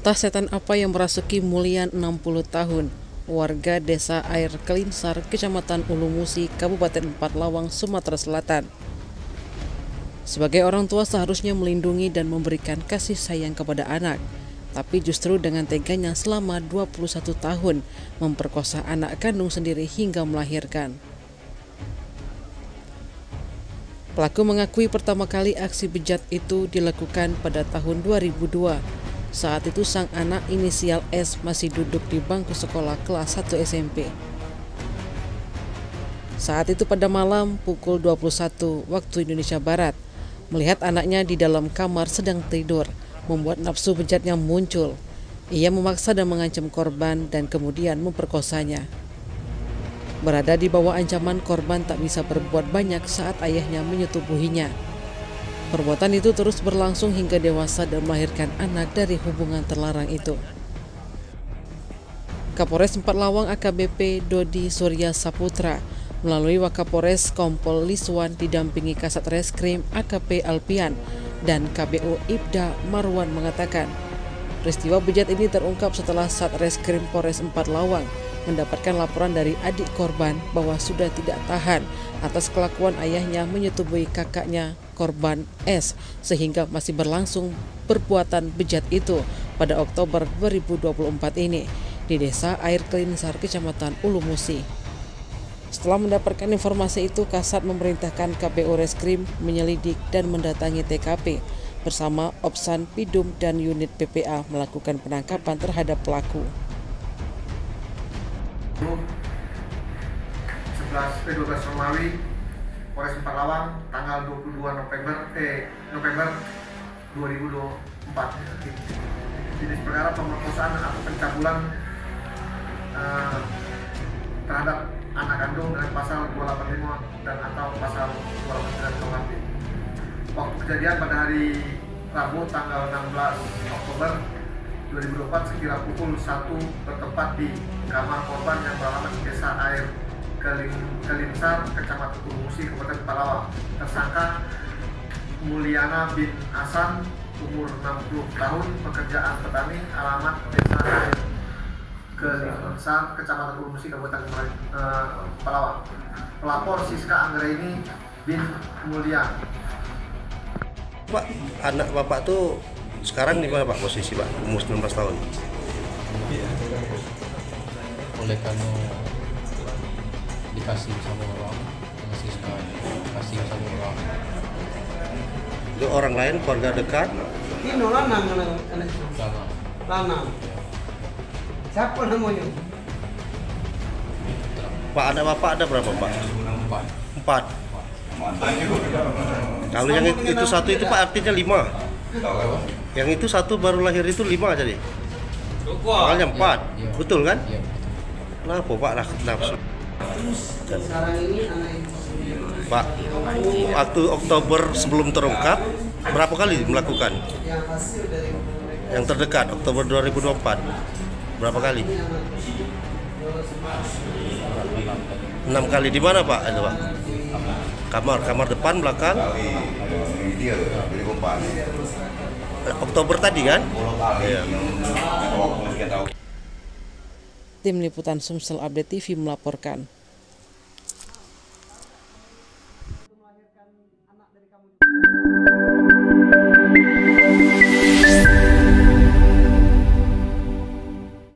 Entah setan apa yang merasuki Mulian 60 tahun, warga desa Air Kelinsar, Kecamatan Ulu Musi, Kabupaten Empat Lawang, Sumatera Selatan. Sebagai orang tua seharusnya melindungi dan memberikan kasih sayang kepada anak, tapi justru dengan teganya selama 21 tahun memperkosa anak kandung sendiri hingga melahirkan. Pelaku mengakui pertama kali aksi bejat itu dilakukan pada tahun 2002. Saat itu sang anak inisial S masih duduk di bangku sekolah kelas 1 SMP. Saat itu pada malam pukul 21 waktu Indonesia Barat, melihat anaknya di dalam kamar sedang tidur, membuat nafsu bejatnya muncul. Ia memaksa dan mengancam korban dan kemudian memperkosanya. Berada di bawah ancaman, korban tak bisa berbuat banyak saat ayahnya menyetubuhinya. Perbuatan itu terus berlangsung hingga dewasa dan melahirkan anak dari hubungan terlarang itu. Kapolres Empat Lawang AKBP Dodi Surya Saputra melalui Wakapolres Kompol Liswan didampingi Kasat Reskrim AKP Alpian dan KBU Ibda Marwan mengatakan, peristiwa bejat ini terungkap setelah Satreskrim Polres Empat Lawang mendapatkan laporan dari adik korban bahwa sudah tidak tahan atas kelakuan ayahnya menyetubuhi kakaknya korban S, sehingga masih berlangsung perbuatan bejat itu pada Oktober 2024 ini di desa Air Kelinsar, Kecamatan Ulu Musi. Setelah mendapatkan informasi itu, Kasat memerintahkan KPU Reskrim menyelidik dan mendatangi TKP bersama Opsan Pidum dan unit PPA melakukan penangkapan terhadap pelaku. 12 Romawi, Polres Empat Lawang, tanggal 22 November 2024. Jenis perkara pemerkosaan atau pencabulan terhadap anak kandung dengan pasal 285 dan atau pasal 289 KUHP. Waktu kejadian pada hari Rabu tanggal 16 Oktober 2024 sekira pukul 1 bertempat di kamar korban yang beralamat di desa Air Kelinsar, Kecamatan Ulu Musi, Kabupaten Empat Lawang. Tersangka Mulyana bin Hasan, umur 60 tahun, pekerjaan petani, alamat desa Air Kelinsar, Kecamatan Ulu Musi, Kabupaten Empat Lawang. Pelapor Siska Anggraini bin Mulyan. Pak, anak bapak tuh sekarang di mana Pak posisi Pak? Umur 19 tahun. Oleh karena dikasih sama orang, dikasih sama orang. Itu orang lain, keluarga dekat? Ini lanang anak itu. Lanang. Siapa namanya? Pak, anak bapak ada berapa Pak? 4. Kalau yang itu satu itu Pak artinya 5. Yang itu satu baru lahir itu 5 jadi. Awalnya 4, betul kan? Iya. Kenapa Pak nafsu? Sekarang ini anak itu. Pak, waktu Oktober sebelum terungkap, berapa kali melakukan? Yang hasil dari Yang terdekat, Oktober 2024, berapa kali? 6 kali. Di mana Pak? Itu Pak? Kamar depan, belakang? Oktober tadi kan? Iya. Tim Liputan Sumsel Update TV melaporkan. melahirkan anak dari kamu.